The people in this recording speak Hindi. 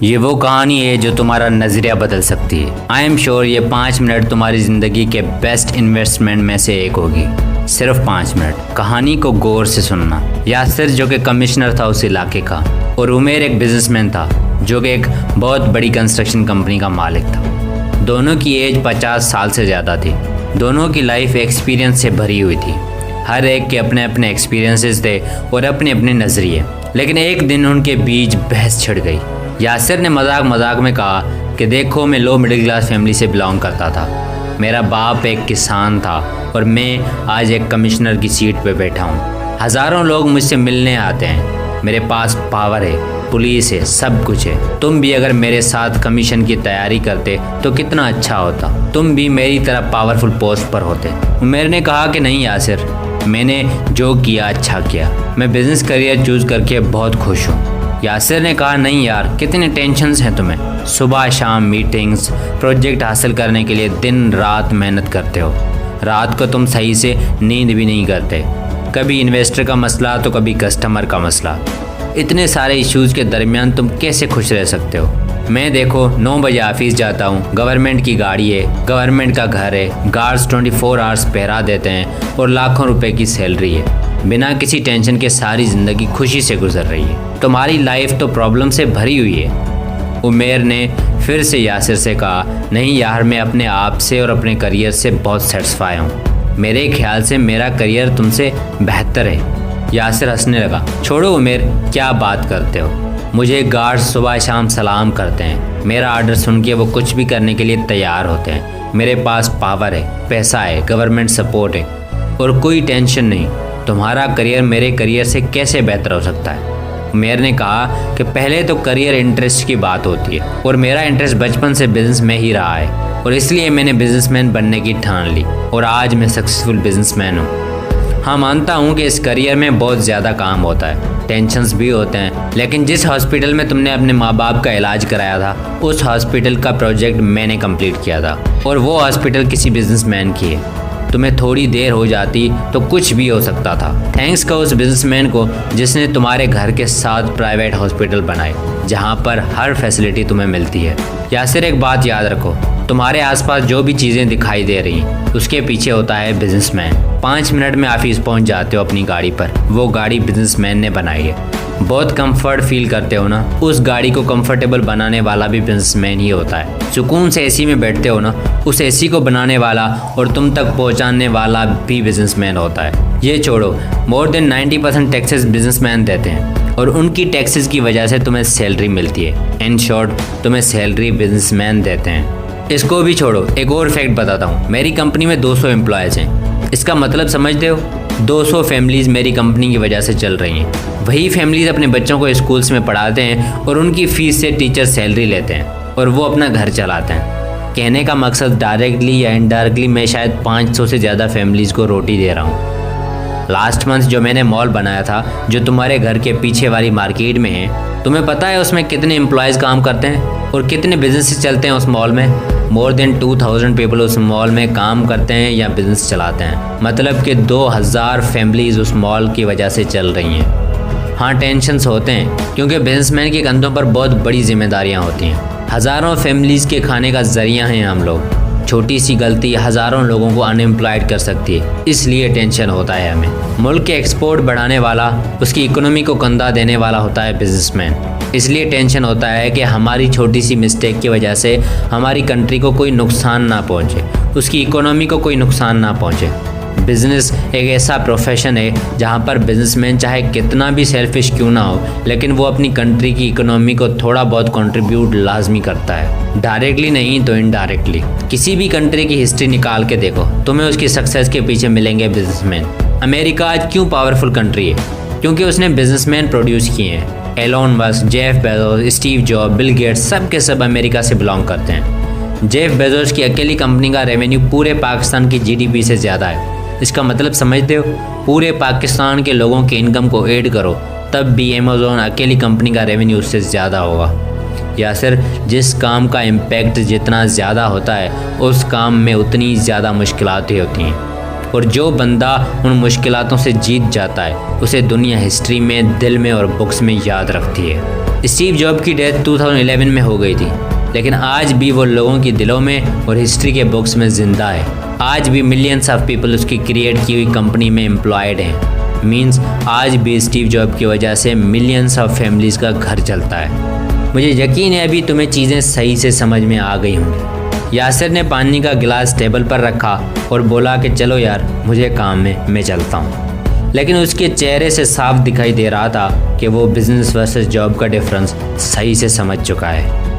ये वो कहानी है जो तुम्हारा नज़रिया बदल सकती है। आई एम श्योर ये 5 मिनट तुम्हारी ज़िंदगी के बेस्ट इन्वेस्टमेंट में से एक होगी। सिर्फ 5 मिनट कहानी को गौर से सुनना। यासिर जो कि कमिश्नर था उस इलाके का, और उमेर एक बिजनेसमैन था जो कि एक बहुत बड़ी कंस्ट्रक्शन कंपनी का मालिक था। दोनों की एज 50 साल से ज़्यादा थी। दोनों की लाइफ एक्सपीरियंस से भरी हुई थी। हर एक के अपने अपने एक्सपीरियंसेस थे और अपने अपने नज़रिए। लेकिन एक दिन उनके बीच बहस छिड़ गई। यासिर ने मजाक मजाक में कहा कि देखो, मैं लो मिडिल क्लास फैमिली से बिलोंग करता था। मेरा बाप एक किसान था और मैं आज एक कमिश्नर की सीट पे बैठा हूँ। हज़ारों लोग मुझसे मिलने आते हैं। मेरे पास पावर है, पुलिस है, सब कुछ है। तुम भी अगर मेरे साथ कमीशन की तैयारी करते तो कितना अच्छा होता। तुम भी मेरी तरह पावरफुल पोस्ट पर होते। उमेर ने कहा कि नहीं यासिर, मैंने जो किया अच्छा किया। मैं बिज़नेस करियर चूज़ करके बहुत खुश हूँ। यासिर ने कहा नहीं यार, कितने टेंशन्स हैं तुम्हें। सुबह शाम मीटिंग्स, प्रोजेक्ट हासिल करने के लिए दिन रात मेहनत करते हो। रात को तुम सही से नींद भी नहीं करते। कभी इन्वेस्टर का मसला तो कभी कस्टमर का मसला। इतने सारे इश्यूज़ के दरमियान तुम कैसे खुश रह सकते हो। मैं देखो 9 बजे ऑफिस जाता हूँ, गवर्नमेंट की गाड़ी है, गवर्नमेंट का घर है, गार्ड्स 24 आवर्स पहरा देते हैं और लाखों रुपए की सैलरी है। बिना किसी टेंशन के सारी ज़िंदगी खुशी से गुजर रही है। तुम्हारी लाइफ तो प्रॉब्लम से भरी हुई है। उमेर ने फिर से यासिर से कहा नहीं यार, मैं अपने आप से और अपने करियर से बहुत सेटिस्फाई हूँ। मेरे ख्याल से मेरा करियर तुमसे बेहतर है। यासिर हंसने लगा। छोड़ो उमेर, क्या बात करते हो। मुझे गार्ड्स सुबह शाम सलाम करते हैं। मेरा आर्डर सुन के वो कुछ भी करने के लिए तैयार होते हैं। मेरे पास पावर है, पैसा है, गवर्नमेंट सपोर्ट है और कोई टेंशन नहीं। तुम्हारा करियर मेरे करियर से कैसे बेहतर हो सकता है। उमेर ने कहा कि पहले तो करियर इंटरेस्ट की बात होती है और मेरा इंटरेस्ट बचपन से बिजनेस में ही रहा है और इसलिए मैंने बिजनेसमैन बनने की ठान ली और आज मैं सक्सेसफुल बिजनेसमैन हूँ। हाँ, मानता हूँ कि इस करियर में बहुत ज़्यादा काम होता है, टेंशन्स भी होते हैं, लेकिन जिस हॉस्पिटल में तुमने अपने माँ बाप का इलाज कराया था उस हॉस्पिटल का प्रोजेक्ट मैंने कंप्लीट किया था और वो हॉस्पिटल किसी बिजनेसमैन की है। तुम्हें थोड़ी देर हो जाती तो कुछ भी हो सकता था। थैंक्स का उस बिजनेसमैन को जिसने तुम्हारे घर के साथ प्राइवेट हॉस्पिटल बनाए जहाँ पर हर फैसिलिटी तुम्हें मिलती है। यासिर, एक बात याद रखो, तुम्हारे आसपास जो भी चीज़ें दिखाई दे रही हैं उसके पीछे होता है बिजनेसमैन। 5 मिनट में ऑफिस पहुँच जाते हो अपनी गाड़ी पर, वो गाड़ी बिजनेसमैन ने बनाई है। बहुत कंफर्ट फील करते हो ना, उस गाड़ी को कंफर्टेबल बनाने वाला भी बिजनेसमैन ही होता है। सुकून से एसी में बैठते हो ना, उस एसी को बनाने वाला और तुम तक पहुंचाने वाला भी बिजनेसमैन होता है। ये छोड़ो, मोर देन 90% टैक्सेस बिजनेसमैन देते हैं और उनकी टैक्सेस की वजह से तुम्हें सैलरी मिलती है। इन शॉर्ट, तुम्हें सैलरी बिजनेसमैन देते हैं। इसको भी छोड़ो, एक और फैक्ट बताता हूँ। मेरी कंपनी में 200 एम्प्लॉयज़ हैं। इसका मतलब समझते हो, 200 फैमिलीज़ मेरी कंपनी की वजह से चल रही हैं। वही फैमिलीज़ अपने बच्चों को स्कूल्स में पढ़ाते हैं और उनकी फ़ीस से टीचर सैलरी लेते हैं और वो अपना घर चलाते हैं। कहने का मकसद डायरेक्टली या इनडायरेक्टली मैं शायद 500 से ज़्यादा फैमिलीज़ को रोटी दे रहा हूँ। लास्ट मंथ जो मैंने मॉल बनाया था, जो तुम्हारे घर के पीछे वाली मार्केट में है, तुम्हें पता है उसमें कितने एम्प्लॉयज़ काम करते हैं और कितने बिजनेस चलते हैं उस मॉल में। मोर देन 2000 पीपल उस मॉल में काम करते हैं या बिजनेस चलाते हैं। मतलब कि 2000 फैमिलीज़ उस मॉल की वजह से चल रही हैं। हाँ, टेंशन्स होते हैं क्योंकि बिजनेसमैन के कंधों पर बहुत बड़ी जिम्मेदारियाँ होती हैं। हज़ारों फैमिलीज़ के खाने का ज़रिया हैं हम लोग। छोटी सी गलती हज़ारों लोगों को अनएम्प्लॉयड कर सकती है, इसलिए टेंशन होता है हमें। मुल्क के एक्सपोर्ट बढ़ाने वाला, उसकी इकोनॉमी को कंधा देने वाला होता है बिजनेसमैन। इसलिए टेंशन होता है कि हमारी छोटी सी मिस्टेक की वजह से हमारी कंट्री को कोई नुकसान ना पहुंचे, उसकी इकोनॉमी को कोई नुकसान ना पहुंचे। बिज़नेस एक ऐसा प्रोफेशन है जहां पर बिजनेसमैन चाहे कितना भी सेल्फिश क्यों ना हो, लेकिन वो अपनी कंट्री की इकोनॉमी को थोड़ा बहुत कंट्रीब्यूट लाजमी करता है, डायरेक्टली नहीं तो इनडायरेक्टली। किसी भी कंट्री की हिस्ट्री निकाल के देखो, तुम्हें उसकी सक्सेस के पीछे मिलेंगे बिजनेसमैन। अमेरिका आज क्यों पावरफुल कंट्री है? क्योंकि उसने बिजनेसमैन प्रोड्यूस किए हैं। Elon Musk, Jeff Bezos, Steve Job, Bill Gates, सब के सब अमेरिका से बिलोंग करते हैं। जेफ बेजोस की अकेली कंपनी का रेवेन्यू पूरे पाकिस्तान की जीडीपी से ज़्यादा है। इसका मतलब समझते हो? पूरे पाकिस्तान के लोगों के इनकम को ऐड करो तब भी अमेज़ॉन अकेली कंपनी का रेवेन्यू उससे ज़्यादा होगा। यासिर, जिस काम का इम्पैक्ट जितना ज़्यादा होता है उस काम में उतनी ज़्यादा मुश्किलातें होती हैं और जो बंदा उन मुश्किलातों से जीत जाता है उसे दुनिया हिस्ट्री में, दिल में और बुक्स में याद रखती है। स्टीव जॉब की डेथ 2011 में हो गई थी, लेकिन आज भी वो लोगों के दिलों में और हिस्ट्री के बुक्स में ज़िंदा है। आज भी मिलियंस ऑफ पीपल उसकी क्रिएट की हुई कंपनी में एम्प्लॉयड हैं। मींस आज भी स्टीव जॉब की वजह से मिलियंस ऑफ फैमिलीज़ का घर चलता है। मुझे यकीन है अभी तुम्हें चीज़ें सही से समझ में आ गई होंगी। यासिर ने पानी का गिलास टेबल पर रखा और बोला कि चलो यार, मुझे काम है, मैं चलता हूँ। लेकिन उसके चेहरे से साफ दिखाई दे रहा था कि वो बिजनेस वर्सेस जॉब का डिफरेंस सही से समझ चुका है।